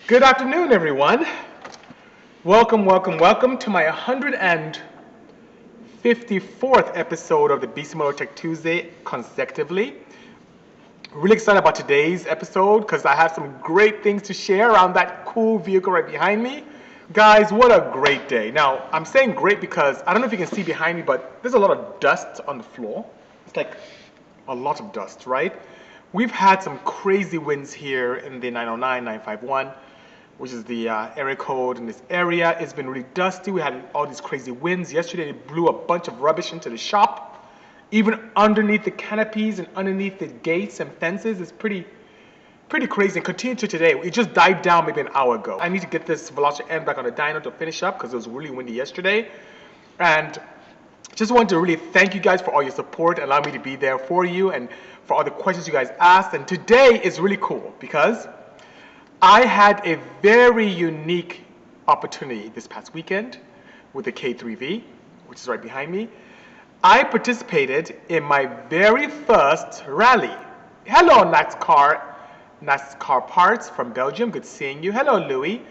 Good afternoon, everyone. Welcome to my 154th episode of the Bisimoto Tech Tuesday consecutively. Really excited about today's episode because I have some great things to share around that cool vehicle right behind me. Guys, what a great day. Now, I'm saying great because I don't know if you can see behind me, but there's a lot of dust on the floor. It's like a lot of dust, right? We've had some crazy winds here in the 909, 951. Which is the area code in this area. It's been really dusty. We had all these crazy winds. Yesterday, it blew a bunch of rubbish into the shop. Even underneath the canopies and underneath the gates and fences. It's pretty crazy. And continue to today. It just died down maybe an hour ago. I need to get this Velocity end back on the dyno to finish up because it was really windy yesterday. And just wanted to really thank you guys for all your support, allow me to be there for you and for all the questions you guys asked. And today is really cool because I had a very unique opportunity this past weekend with the K3V, which is right behind me. I participated in my very first rally. Hello, NASCAR Parts from Belgium. Good seeing you. Hello, Louis.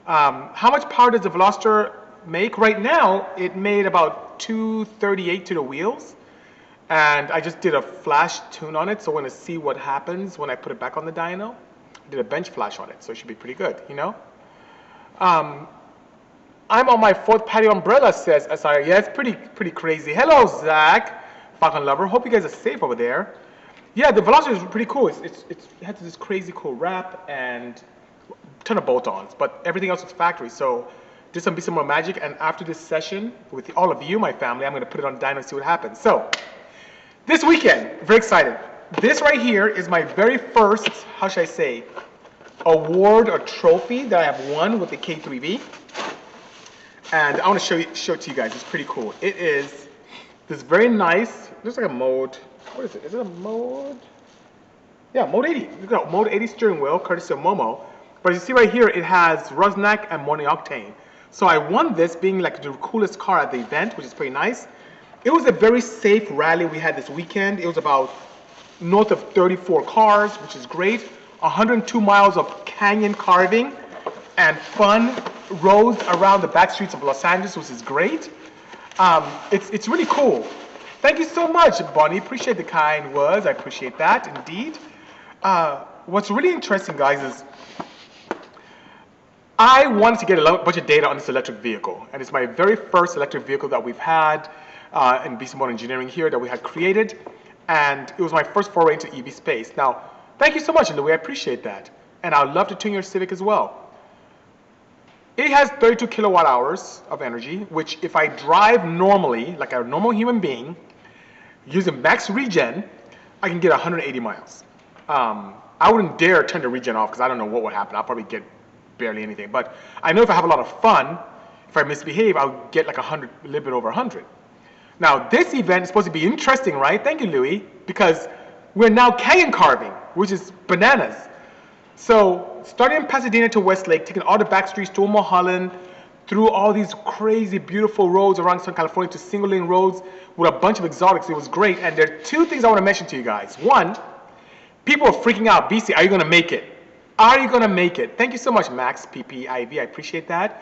How much power does the Veloster make? Right now, it made about 238 to the wheels. And I just did a flash tune on it, so we're going to see what happens when I put it back on the dyno. Did a bench flash on it, so it should be pretty good, you know? I'm on my fourth patio umbrella, says SR. Yeah, it's pretty crazy. Hello, Zach, Falcon Lover. Hope you guys are safe over there. Yeah, the Velocity is pretty cool. It had this crazy cool wrap and a ton of bolt-ons, but everything else was factory. So did some Bisimoto magic, and after this session with all of you, my family, I'm going to put it on dyno and see what happens. So this weekend, very excited. This right here is my very first, how should I say, award or trophy that I have won with the K3V. And I want to show it to you guys. It's pretty cool. It is this very nice, looks like a mode, what is it? Is it a mode? Yeah, mode 80. Look at mode 80 steering wheel, courtesy of Momo. But you see right here, it has Rusnak and Morning Octane. So I won this being like the coolest car at the event, which is pretty nice. It was a very safe rally we had this weekend. It was about north of 34 cars, which is great. 102 miles of canyon carving and fun roads around the back streets of Los Angeles, which is great. It's really cool. Thank you so much, Bonnie. Appreciate the kind words. I appreciate that, indeed. What's really interesting, guys, is I wanted to get a bunch of data on this electric vehicle. And it's my very first electric vehicle that we've had in Bisimoto Engineering here that we had created. And it was my first foray into EV space. Now, thank you so much, Louis. I appreciate that. And I'd love to tune your Civic as well. It has 32 kilowatt hours of energy, which if I drive normally, like a normal human being, using max regen, I can get 180 miles. I wouldn't dare turn the regen off because I don't know what would happen. I'll probably get barely anything. But I know if I have a lot of fun, if I misbehave, I'll get like 100, a little bit over 100. Now, this event is supposed to be interesting, right? Thank you, Louis, because we're now canyon carving, which is bananas. So, starting in Pasadena to Westlake, taking all the back streets to Mulholland, through all these crazy, beautiful roads around Southern California to single-lane roads with a bunch of exotics. It was great. And there are two things I want to mention to you guys. One, people are freaking out. BC, are you going to make it? Are you going to make it? Thank you so much, Max, PPIV. I appreciate that.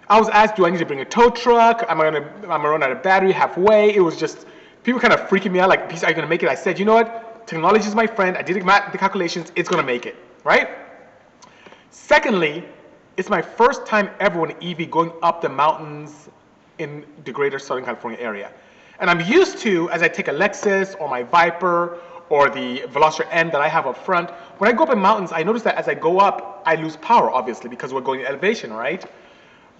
I was asked, do I need to bring a tow truck? Am I gonna run out of battery halfway? It was just, people kind of freaking me out, like, are you gonna make it? I said, you know what? Technology is my friend. I did the calculations. It's gonna make it, right? Secondly, it's my first time ever with an EV going up the mountains in the greater Southern California area. And I'm used to, as I take a Lexus or my Viper or the Veloster N that I have up front, when I go up in mountains, I notice that as I go up, I lose power, obviously, because we're going in elevation, right?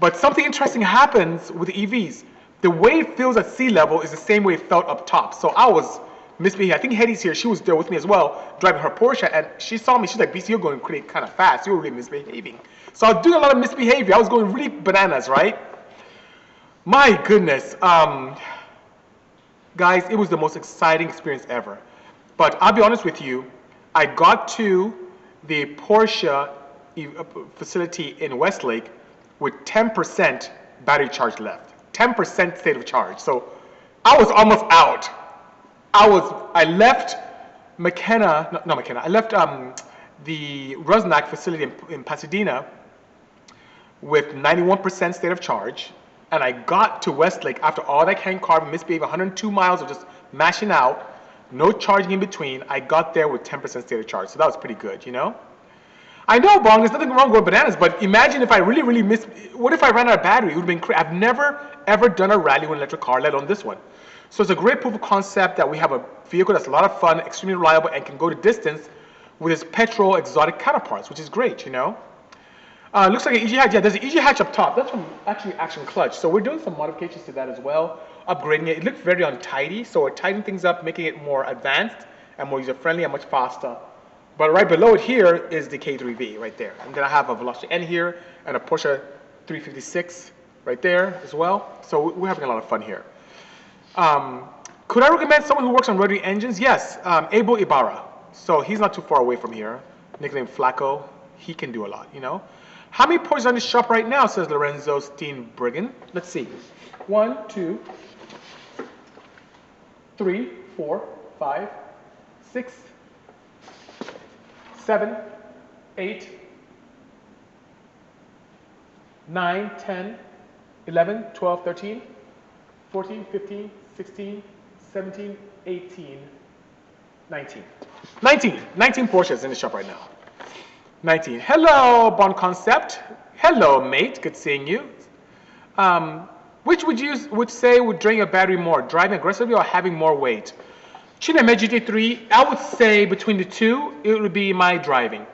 But something interesting happens with the EVs. The way it feels at sea level is the same way it felt up top. So I was misbehaving. I think Hetty's here. She was there with me as well, driving her Porsche. And she saw me. She's like, BC, you're going kind of fast. You were really misbehaving. So I was doing a lot of misbehavior. I was going really bananas, right? My goodness. Guys, it was the most exciting experience ever. But I'll be honest with you. I got to the Porsche facility in Westlake with 10% battery charge left, 10% state of charge. So I was almost out. I left I left the Rusnak facility in Pasadena with 91% state of charge, and I got to Westlake after all that canned carb, misbehaving 102 miles of just mashing out, no charging in between. I got there with 10% state of charge, so that was pretty good, you know? I know, Bong, there's nothing wrong with bananas, but imagine if I really missed, what if I ran out of battery? It would have been crazy. I've never, ever done a rally with an electric car, let alone this one. So it's a great proof of concept that we have a vehicle that's a lot of fun, extremely reliable, and can go to distance with its petrol exotic counterparts, which is great, you know? Looks like an EG hatch. Yeah, there's an EG hatch up top. That's from actually Action Clutch. So we're doing some modifications to that as well, upgrading it. It looks very untidy, so we're tightening things up, making it more advanced and more user-friendly and much faster. But right below it here is the K3V right there. And then I have a Velocity N here and a Porsche 356 right there as well. So we're having a lot of fun here. Could I recommend someone who works on rotary engines? Yes, Abel Ibarra. So he's not too far away from here. Nicknamed Flacco. He can do a lot, you know. How many Porsches are in the shop right now, says Lorenzo Steenbriggen. Let's see. 1, 2, 3, 4, 5, 6, 7, 8, 9, 10, 11, 12, 13, 14, 15, 16, 17, 18, 19. 19 Porsches in the shop right now. 19. Hello, Bond Concept. Hello, mate. Good seeing you. Which would say would drain your battery more, driving aggressively or having more weight? CHAdeMO GT3, I would say between the two, it would be my driving.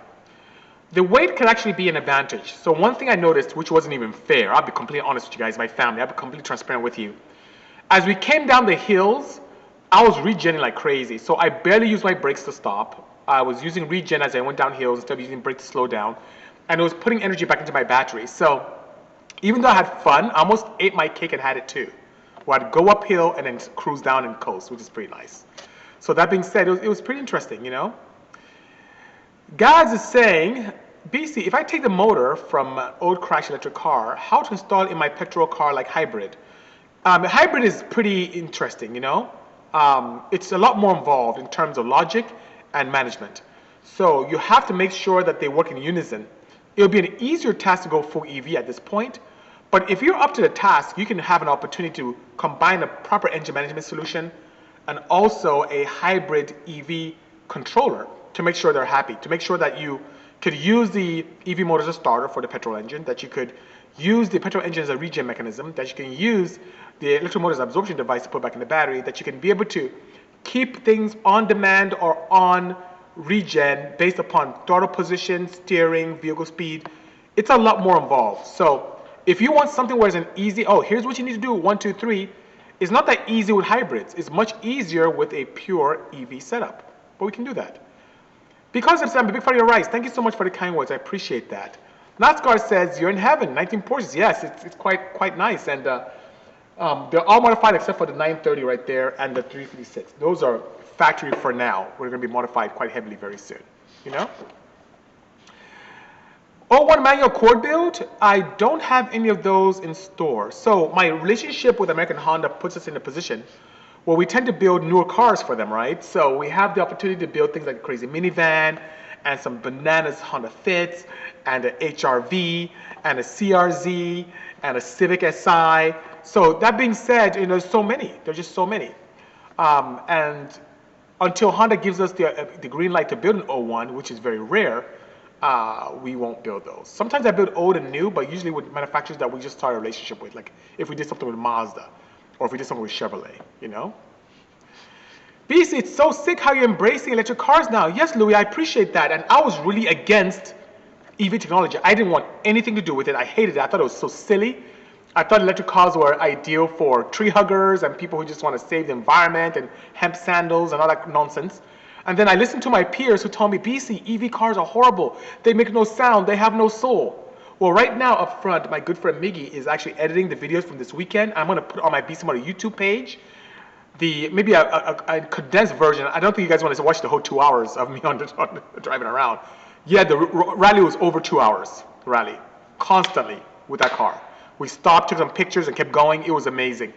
The weight could actually be an advantage. So one thing I noticed, which wasn't even fair, I'll be completely honest with you guys, my family, I'll be completely transparent with you. As we came down the hills, I was regenning like crazy. So I barely used my brakes to stop. I was using regen as I went down hills instead of using brake to slow down. And it was putting energy back into my battery. So even though I had fun, I almost ate my cake and had it too. Where I'd go uphill and then cruise down and coast, which is pretty nice. So that being said, it was pretty interesting, you know. Gaz is saying, BC, if I take the motor from an old crash electric car, how to install it in my petrol car like hybrid? The hybrid is pretty interesting, you know. It's a lot more involved in terms of logic and management. So you have to make sure that they work in unison. It'll be an easier task to go full EV at this point, but if you're up to the task, you can have an opportunity to combine a proper engine management solution and also a hybrid EV controller to make sure they're happy, to make sure that you could use the EV motor as a starter for the petrol engine, that you could use the petrol engine as a regen mechanism, that you can use the electric motor as an absorption device to put back in the battery, that you can be able to keep things on demand or on regen based upon throttle position, steering, vehicle speed. It's a lot more involved. So if you want something where it's an easy, oh, here's what you need to do, 1, 2, 3, it's not that easy with hybrids. It's much easier with a pure EV setup, but we can do that. Because I'm a big fan of your rice, thank you so much for the kind words, I appreciate that. Nascar says, you're in heaven, 19 Porsches. Yes, it's quite nice, and they're all modified except for the 930 right there and the 356. Those are factory for now. We're going to be modified quite heavily very soon, you know? 01 manual cord build, I don't have any of those in store. So my relationship with American Honda puts us in a position where we tend to build newer cars for them, right? So we have the opportunity to build things like a crazy minivan and some bananas Honda Fits and an HRV and a CRZ and a Civic Si. So that being said, you know, there's so many. There's just so many. And until Honda gives us the green light to build an 01, which is very rare, we won't build those. Sometimes I build old and new, but usually with manufacturers that we just start a relationship with, like if we did something with Mazda or if we did something with Chevrolet, you know? BC, it's so sick how you're embracing electric cars now. Yes, Louis, I appreciate that. And I was really against EV technology. I didn't want anything to do with it. I hated it. I thought it was so silly. I thought electric cars were ideal for tree huggers and people who just want to save the environment and hemp sandals and all that nonsense. And then I listened to my peers who told me, BC, EV cars are horrible. They make no sound. They have no soul. Well, right now up front, my good friend Miggy is actually editing the videos from this weekend. I'm going to put on my Bisimoto YouTube page maybe a condensed version. I don't think you guys want to watch the whole 2 hours of me on driving around. Yeah, the rally was over 2 hours, rally, constantly with that car. We stopped, took some pictures, and kept going. It was amazing.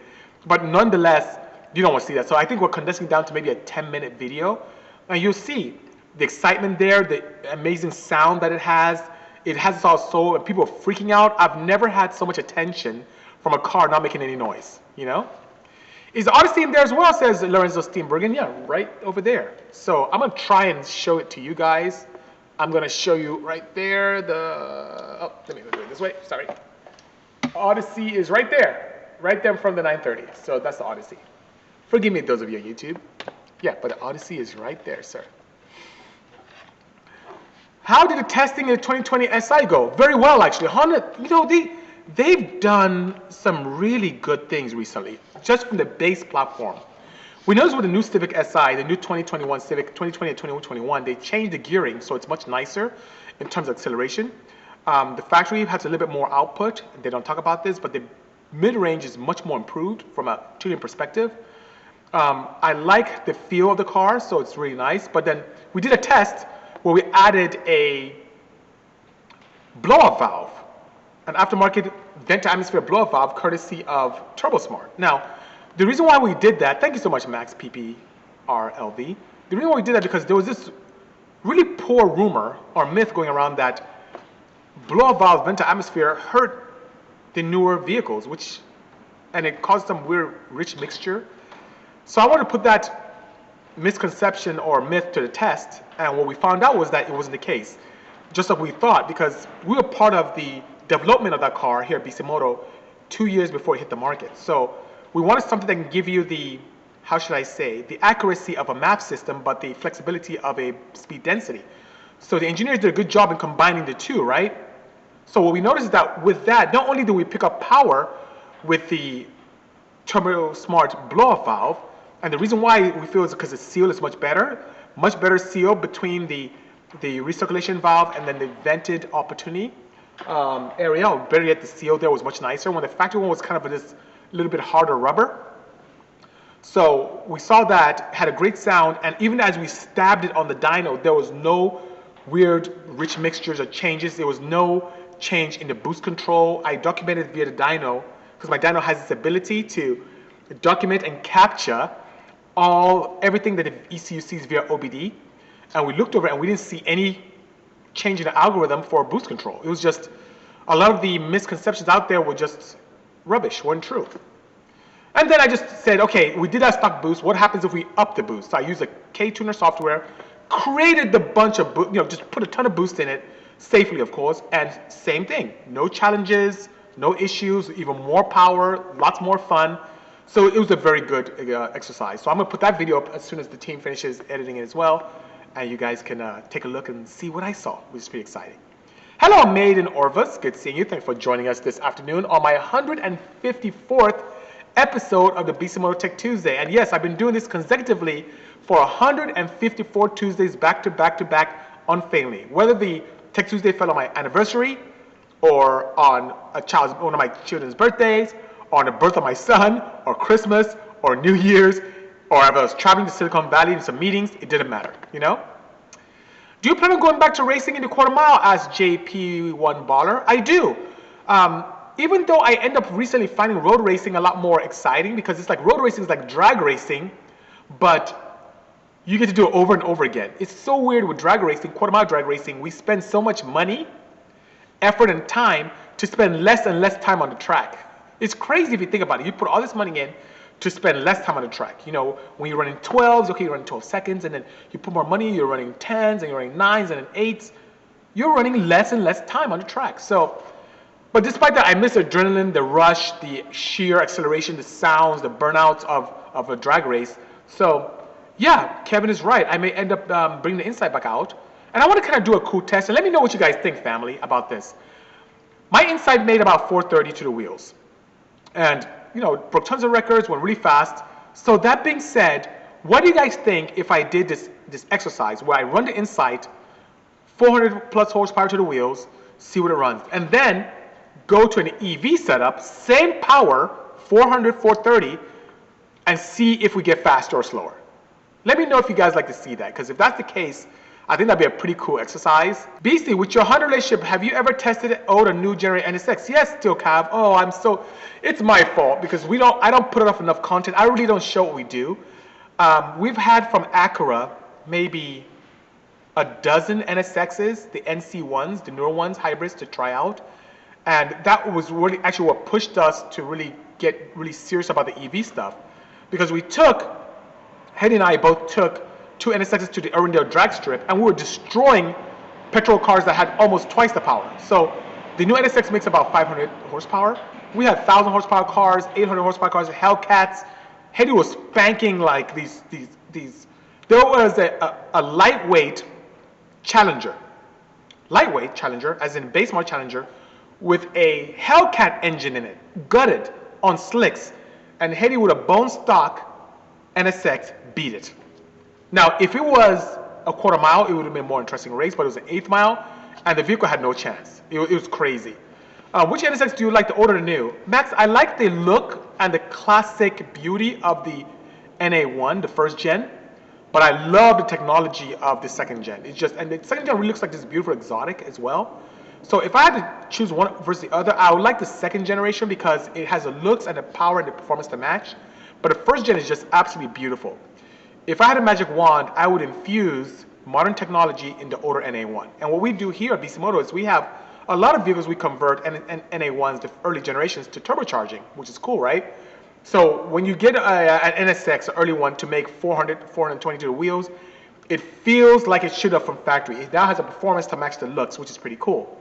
But nonetheless, you don't want to see that. So I think we're condensing down to maybe a 10-minute video. And you'll see the excitement there, the amazing sound that it has. It has its all soul, and people are freaking out. I've never had so much attention from a car not making any noise, you know? Is the Odyssey in there as well, says Lorenzo Steenbergen? Yeah, right over there. So I'm gonna try and show it to you guys. I'm gonna show you right there, let me do it this way, sorry. Odyssey is right there from the 930. So that's the Odyssey. Forgive me, those of you on YouTube. Yeah, but the Odyssey is right there, sir. How did the testing in the 2020 SI go? Very well, actually. Honda, you know, they've done some really good things recently, just from the base platform. We noticed with the new Civic Si, the new 2021 Civic, 2020 and 2021, they changed the gearing, so it's much nicer in terms of acceleration. The factory has a little bit more output. They don't talk about this, but the mid-range is much more improved from a tuning perspective. I like the feel of the car, so it's really nice. But then we did a test where we added a blow-up valve, an aftermarket vent-to-atmosphere blow-up valve courtesy of TurboSmart. Now, the reason why we did that, thank you so much, Max PPRLV. The reason why we did that because there was this really poor rumor or myth going around that blow-up valve vent-to-atmosphere hurt the newer vehicles, and it caused some weird rich mixture. So I wanted to put that misconception or myth to the test, and what we found out was that it wasn't the case, just like we thought, because we were part of the development of that car here at Bisimoto 2 years before it hit the market. So we wanted something that can give you the, how should I say, the accuracy of a map system, but the flexibility of a speed density. So the engineers did a good job in combining the two, right? So what we noticed is that with that, not only do we pick up power with the TurboSmart blow-off valve, and the reason why we feel is because the seal is much better seal between the recirculation valve and then the vented opportunity area, or better yet, the seal there was much nicer. When the factory one was kind of this little bit harder rubber. So we saw that, had a great sound, and even as we stabbed it on the dyno, there was no weird rich mixtures or changes. There was no change in the boost control. I documented via the dyno, because my dyno has this ability to document and capture everything that the ECU sees via OBD, and we looked over it and we didn't see any change in the algorithm for boost control. It was just, a lot of the misconceptions out there were just rubbish, weren't true. And then I just said, okay, we did that stock boost, what happens if we up the boost? So I used a K-tuner software, created the bunch of boost, just put a ton of boost in it, safely of course, and same thing, no challenges, no issues, even more power, lots more fun. So it was a very good exercise. So I'm gonna put that video up as soon as the team finishes editing it as well, and you guys can take a look and see what I saw, which is pretty exciting. Hello, Maiden Orvus, good seeing you. Thanks for joining us this afternoon on my 154th episode of the Bisimoto Tech Tuesday. And yes, I've been doing this consecutively for 154 Tuesdays back to back to back unfailingly. Whether the Tech Tuesday fell on my anniversary, or on one of my children's birthdays, or on the birth of my son, or Christmas, or New Year's, or if I was traveling to Silicon Valley in some meetings, it didn't matter, you know? Do you plan on going back to racing in the quarter mile? Asked JP1 Baller. I do. Even though I end up recently finding road racing a lot more exciting, because it's like road racing is like drag racing, but you get to do it over and over again. It's so weird with drag racing, quarter mile drag racing, we spend so much money, effort, and time to spend less and less time on the track. It's crazy if you think about it. You put all this money in to spend less time on the track. You know, when you're running 12s, okay, you're running 12 seconds, and then you put more money, you're running 10s, and you're running 9s, and then 8s. You're running less and less time on the track. So, but despite that, I miss the adrenaline, the rush, the sheer acceleration, the sounds, the burnouts of a drag race. So, yeah, Kevin is right. I may end up bringing the Insight back out. And I want to kind of do a cool test, and let me know what you guys think, family, about this. My Insight made about 430 to the wheels. And, broke tons of records, went really fast. So that being said, what do you guys think if I did this exercise where I run the Insight, 400 plus horsepower to the wheels, see what it runs, and then go to an EV setup, same power, 400, 430, and see if we get faster or slower? Let me know if you guys like to see that, because if that's the case, I think that'd be a pretty cool exercise. BC, with your Honda relationship, have you ever tested out a new Generate NSX? Yes, still Cav. Oh, it's my fault because I don't put up enough content. I really don't show what we do. We've had from Acura maybe a dozen NSXs, the NC1s, the newer ones, hybrids to try out. And that was really actually what pushed us to really get really serious about the EV stuff. Because Hedy and I both took 2 NSXs to the Irwindale drag strip, and we were destroying petrol cars that had almost twice the power. So the new NSX makes about 500 horsepower. We had 1,000 horsepower cars, 800 horsepower cars, Hellcats. Hedy was spanking like these. There was a lightweight Challenger, as in base model Challenger, with a Hellcat engine in it, gutted on slicks, and Hedy with a bone stock NSX beat it. Now, if it was a quarter mile, it would have been a more interesting race, but it was an 1/8 mile, and the vehicle had no chance. It was crazy. Which NSX do you like, the old or the new? Max, I like the look and the classic beauty of the NA1, the first gen, but I love the technology of the second gen. And the second gen really looks like this beautiful exotic as well. So if I had to choose one versus the other, I would like the second generation because it has the looks and the power and the performance to match. But the first gen is just absolutely beautiful. If I had a magic wand, I would infuse modern technology in the older NA1. And what we do here at Bisimoto is we have a lot of vehicles we convert NA1s, the early generations, to turbocharging, which is cool, right? So when you get an NSX, an early one, to make 422 wheels, it feels like it should have from factory. It now has a performance to match the looks, which is pretty cool.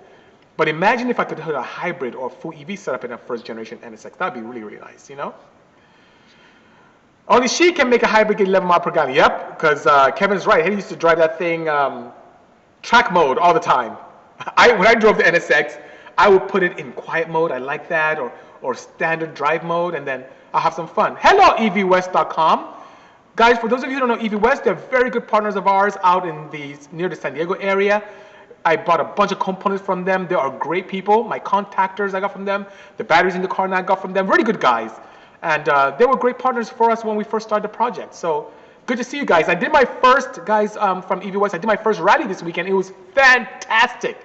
But imagine if I could put a hybrid or a full EV setup in a first generation NSX. That'd be really, really nice, you know? Only she can make a hybrid get 11 miles per gallon. Yep, because Kevin's right. He used to drive that thing track mode all the time. When I drove the NSX, I would put it in quiet mode. I like that, or standard drive mode, and then I'll have some fun. Hello, evwest.com. Guys, for those of you who don't know EV West, they're very good partners of ours out near the San Diego area. I bought a bunch of components from them. They are great people. My contactors I got from them. The batteries in the car now I got from them. Really good guys. And they were great partners for us when we first started the project. So good to see you guys. I did my first, guys from EV West, I did my first rally this weekend. It was fantastic.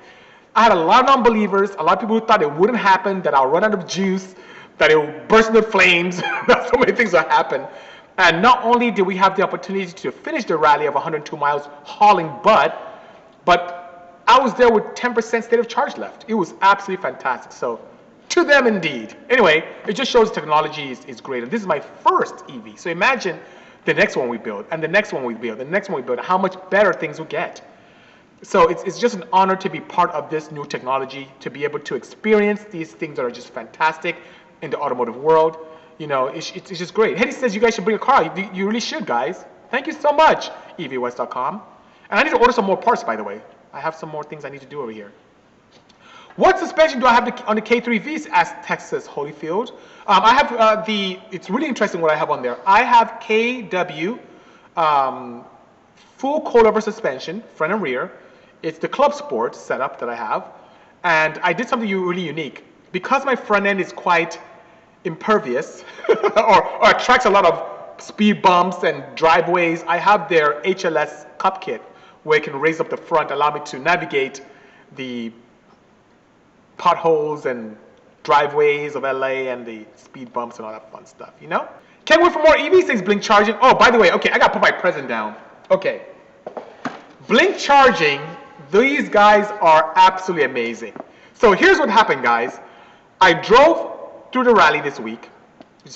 I had a lot of non-believers, a lot of people who thought it wouldn't happen, that I'll run out of juice, that it will burst into flames. So many things will happen. And not only did we have the opportunity to finish the rally of 102 miles hauling butt, but I was there with 10% state of charge left. It was absolutely fantastic. So to them indeed. Anyway, it just shows technology is great. And this is my first EV. So imagine the next one we build, and the next one we build, the next one we build, how much better things will get. So it's just an honor to be part of this new technology, to be able to experience these things that are just fantastic in the automotive world. You know, it's just great. Hedy says you guys should bring a car. You really should, guys. Thank you so much, evwest.com. And I need to order some more parts, by the way. I have some more things I need to do over here. What suspension do I have on the K3Vs? Asked Texas Holyfield. I have it's really interesting what I have on there. I have KW full coilover suspension, front and rear. It's the Club Sport setup that I have. And I did something really unique. Because my front end is quite impervious or attracts a lot of speed bumps and driveways, I have their HLS cup kit where it can raise up the front, allow me to navigate the potholes and driveways of LA and the speed bumps and all that fun stuff, you know? Can't wait for more EV things, Blink Charging. Oh, by the way, okay, I gotta put my present down. Okay. Blink Charging, these guys are absolutely amazing. So here's what happened, guys. I drove through the rally this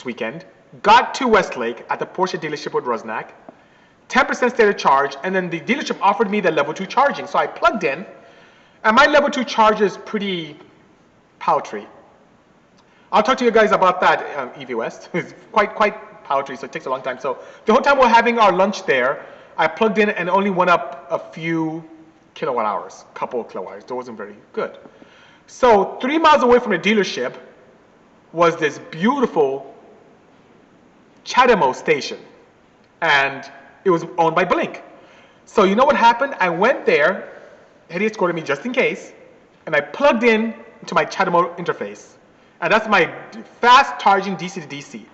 weekend, got to Westlake at the Porsche dealership with Rusnak, 10% state of charge, and then the dealership offered me the level 2 charging. So I plugged in, and my level 2 charge is pretty paltry. I'll talk to you guys about that, EV West. It's quite paltry, so it takes a long time. So the whole time we're having our lunch there, I plugged in and only went up a few kilowatt hours, couple of kilowatt hours. That wasn't very good. So 3 miles away from the dealership was this beautiful CHAdeMO station, and it was owned by Blink. So you know what happened? I went there, Hedy escorted me just in case, and I plugged in to my CHAdeMO interface, and that's my fast charging DC to DC.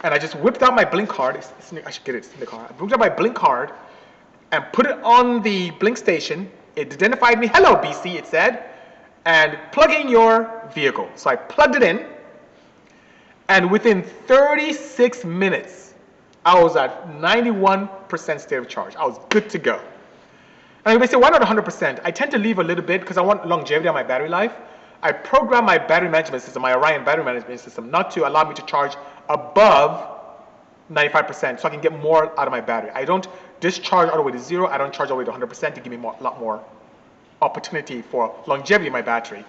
And I just whipped out my Blink card. I should get it in the car. I whipped out my Blink card and put it on the Blink station. It identified me. Hello, BC, it said, and plug in your vehicle. So I plugged it in, and within 36 minutes, I was at 91% state of charge. I was good to go. And you may say, why not 100%? I tend to leave a little bit because I want longevity on my battery life. I program my battery management system, my Orion battery management system, not to allow me to charge above 95% so I can get more out of my battery. I don't discharge all the way to 0. I don't charge all the way to 100% to give me a lot more opportunity for longevity in my battery.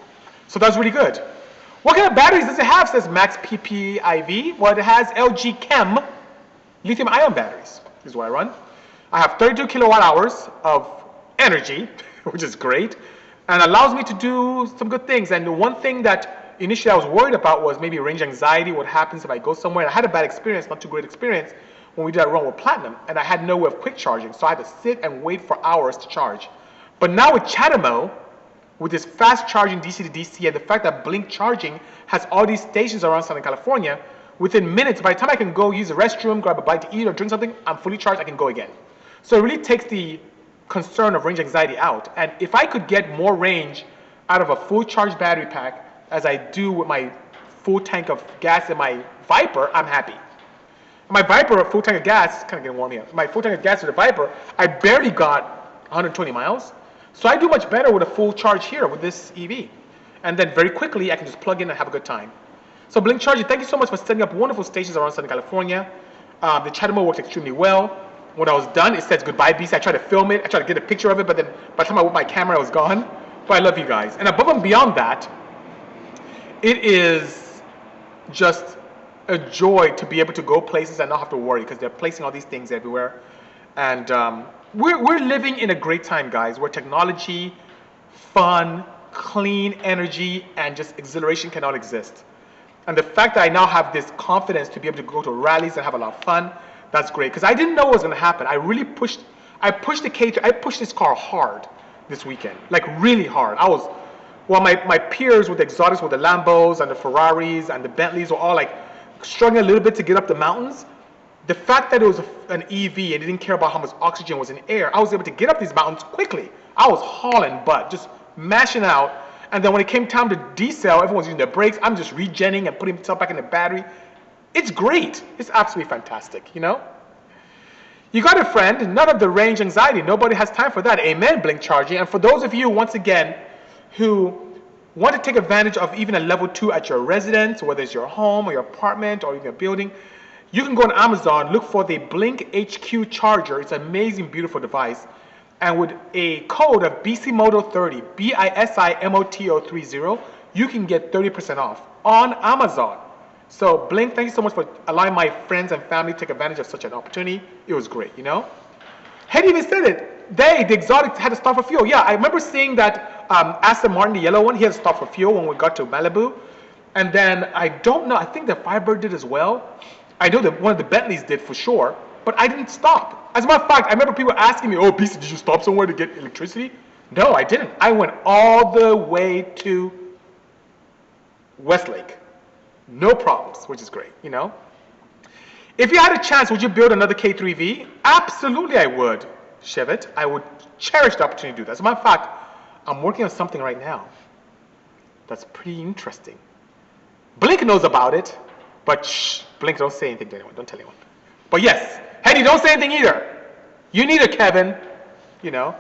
So that's really good. What kind of batteries does it have? It says Max PPIV. Well, it has LG Chem lithium ion batteries. This is what I run. I have 32 kilowatt hours of energy, which is great, and allows me to do some good things. And the one thing that initially I was worried about was maybe range anxiety. What happens if I go somewhere? And I had a bad experience, not too great experience, when we did that run with Platinum, and I had no way of quick charging, so I had to sit and wait for hours to charge. But now with CHAdeMO, with this fast charging DC to DC, and the fact that Blink Charging has all these stations around Southern California, within minutes, by the time I can go use the restroom, grab a bite to eat or drink something, I'm fully charged, I can go again. So it really takes the concern of range anxiety out. And if I could get more range out of a full charged battery pack as I do with my full tank of gas in my Viper, I'm happy. My Viper, full tank of gas, kind of getting warm here. My full tank of gas with the Viper, I barely got 120 miles. So I do much better with a full charge here with this EV. And then very quickly, I can just plug in and have a good time. So Blink Charging, thank you so much for setting up wonderful stations around Southern California. The CHAdeMO works extremely well. When I was done, it says goodbye, BC. I tried to film it. I tried to get a picture of it, but then by the time I whipped my camera, it was gone. But I love you guys. And above and beyond that, it is just a joy to be able to go places and not have to worry because they're placing all these things everywhere. And we're living in a great time, guys, where technology, fun, clean energy, and just exhilaration cannot exist. And the fact that I now have this confidence to be able to go to rallies and have a lot of fun, that's great. Because I didn't know what was going to happen. I pushed the K3, I pushed this car hard this weekend, like really hard. Well, my peers with the exotics, with the Lambos and the Ferraris and the Bentleys were all like struggling a little bit to get up the mountains. The fact that it was an EV and didn't care about how much oxygen was in the air, I was able to get up these mountains quickly. I was hauling butt, just mashing out. And then when it came time to decel, everyone's using their brakes. I'm just regenning and putting myself back in the battery. It's great. It's absolutely fantastic, you know? You got a friend, none of the range anxiety. Nobody has time for that. Amen, Blink Charging. And for those of you, once again, who want to take advantage of even a level 2 at your residence, whether it's your home or your apartment or even your building, you can go on Amazon, look for the Blink HQ charger. It's an amazing, beautiful device. And with a code of Bisimoto 30, Bisimoto 30, you can get 30% off on Amazon. So Blink, thank you so much for allowing my friends and family to take advantage of such an opportunity. It was great, you know? Had even said it, the exotic had to stop for fuel. Yeah, I remember seeing that Aston Martin, the yellow one, he had to stop for fuel when we got to Malibu. And then I don't know, I think the Firebird did as well. I know that one of the Bentleys did for sure, but I didn't stop. As a matter of fact, I remember people asking me, oh, BC, did you stop somewhere to get electricity? No, I didn't. I went all the way to Westlake. No problems, which is great, you know? If you had a chance, would you build another K3V? Absolutely I would, Chevette. I would cherish the opportunity to do that. As a matter of fact, I'm working on something right now that's pretty interesting. Blink knows about it, but shh, Blink, don't say anything to anyone. Don't tell anyone. But yes, Henny, don't say anything either. You neither, Kevin. You know.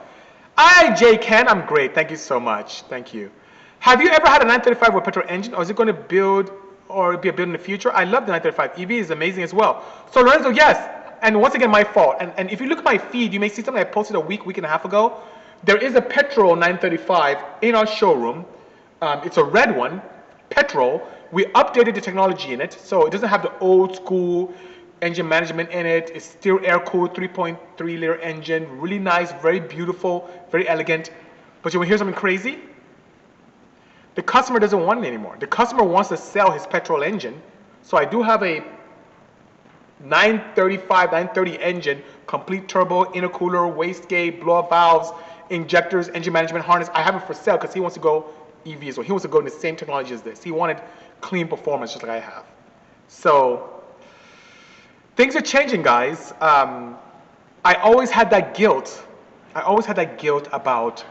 J. Ken, I'm great. Thank you so much. Thank you. Have you ever had a 935 with petrol engine, or is it going to build or be a build in the future? I love the 935. EV is amazing as well. So Lorenzo, yes. And once again, my fault. And if you look at my feed, you may see something I posted a week and a half ago. There is a petrol 935 in our showroom. It's a red one, petrol. We updated the technology in it, so it doesn't have the old school engine management in it. It's still air-cooled 3.3 liter engine, really nice, very beautiful, very elegant. But you want to hear something crazy? The customer doesn't want it anymore. The customer wants to sell his petrol engine. So I do have a 935, 930 engine, complete turbo, intercooler, wastegate, blow-up valves, injectors, engine management harness. I have it for sale because he wants to go EV as well. He wants to go in the same technology as this. He wanted clean performance just like I have. So things are changing, guys. I always had that guilt. I always had that guilt about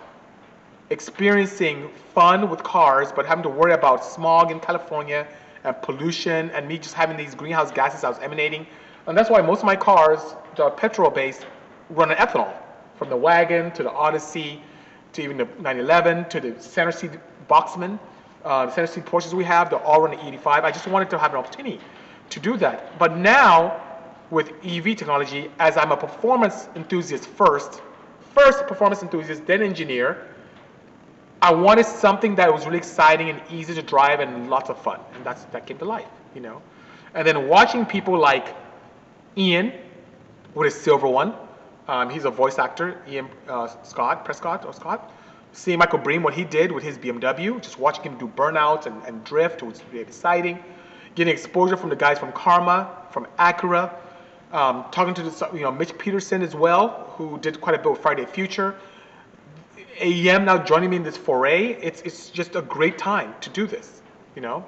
experiencing fun with cars, but having to worry about smog in California and pollution and me just having these greenhouse gases I was emanating. And that's why most of my cars that are petrol-based run on ethanol. from the wagon to the Odyssey to even the 911 to the center seat Boxman, the center seat Porsches we have, they're all running E85. I just wanted to have an opportunity to do that. But now, with EV technology, as I'm a performance enthusiast first performance enthusiast, then engineer, I wanted something that was really exciting and easy to drive and lots of fun, and that came to life, you know. And then watching people like Ian with his silver one, he's a voice actor, Ian Prescott. Seeing Michael Bream, what he did with his BMW, just watching him do burnouts and drift, was really exciting. Getting exposure from the guys from Karma, from Acura, talking to Mitch Peterson as well, who did quite a bit with Friday Future. AEM now joining me in this foray. It's just a great time to do this, you know.